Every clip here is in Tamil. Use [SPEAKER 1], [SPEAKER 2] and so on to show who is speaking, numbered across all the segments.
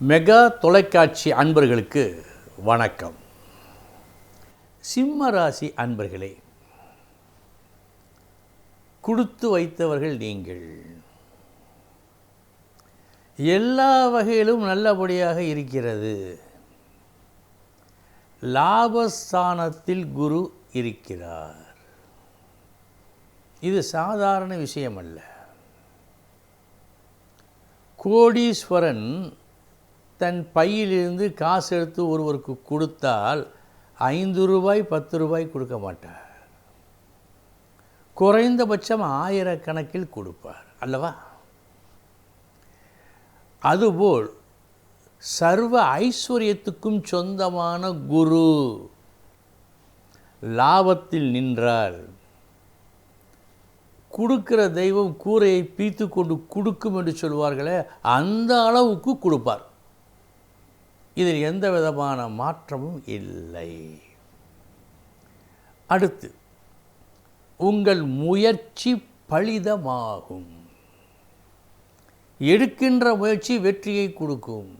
[SPEAKER 1] மெகா தொலைக்காட்சி அன்பர்களுக்கு வணக்கம். சிம்ம ராசி அன்பர்களே, கொடுத்து வைத்தவர்கள் நீங்கள். எல்லா வகையிலும் நல்லபடியாக இருக்கிறது. லாபஸ்தானத்தில் குரு இருக்கிறார். இது சாதாரண விஷயம் அல்ல. கோடீஸ்வரன் தன் பையிலிருந்து காசு எடுத்து ஒருவருக்கு கொடுத்தால் 5 ரூபாய் 10 ரூபாய் கொடுக்க மாட்டார். குறைந்தபட்சம் 1000 கணக்கில் கொடுப்பார் அல்லவா? அதுபோல் சர்வ ஐஸ்வர்யத்துக்கும் சொந்தமான குரு லாபத்தில் நின்றார். கொடுக்கிற தெய்வம் கூரையை பீத்து கொண்டு கொடுக்கும் என்று சொல்வார்களே, அந்த அளவுக்கு கொடுப்பார். இதில் எந்த விதமான மாற்றமும் இல்லை. அடுத்து, உங்கள் முயற்சி பலிதமாகும். எடுக்கின்ற முயற்சி வெற்றியை கொடுக்கும்.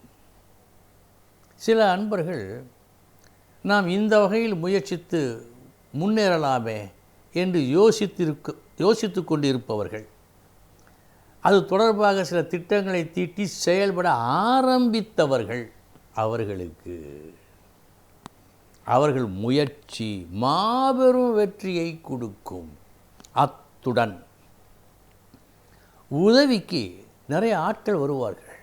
[SPEAKER 1] சில அன்பர்கள் நாம் இந்த வகையில் முயற்சித்து முன்னேறலாமே என்று யோசித்து கொண்டிருப்பவர்கள், அது தொடர்பாக சில திட்டங்களை தீட்டி செயல்பட ஆரம்பித்தவர்கள், அவர்கள் முயற்சி மாபெரும் வெற்றியை கொடுக்கும். அத்துடன் உதவிக்கு நிறைய ஆட்கள் வருவார்கள்.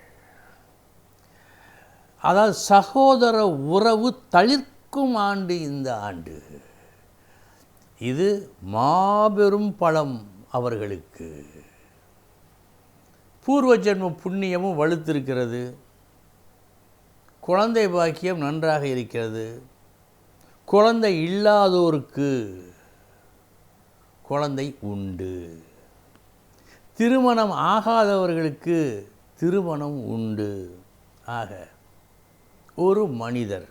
[SPEAKER 1] அதாவது சகோதர உறவு தளிர்க்கும் ஆண்டு இந்த ஆண்டு. இது மாபெரும் பலம் அவர்களுக்கு. பூர்வ ஜென்ம புண்ணியமும் வலுத்திருக்கிறது. குழந்தை பாக்கியம் நன்றாக இருக்கிறது. குழந்தை இல்லாதோருக்கு குழந்தை உண்டு. திருமணம் ஆகாதவர்களுக்கு திருமணம் உண்டு. ஆக ஒரு மனிதர்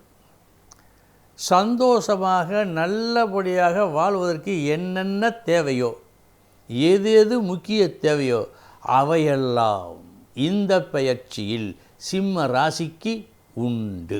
[SPEAKER 1] சந்தோஷமாக நல்லபடியாக வாழ்வதற்கு என்னென்ன தேவையோ, எது முக்கிய தேவையோ அவையெல்லாம் இந்த பெயர்ச்சியில் சிம்ம ராசிக்கு உண்டு.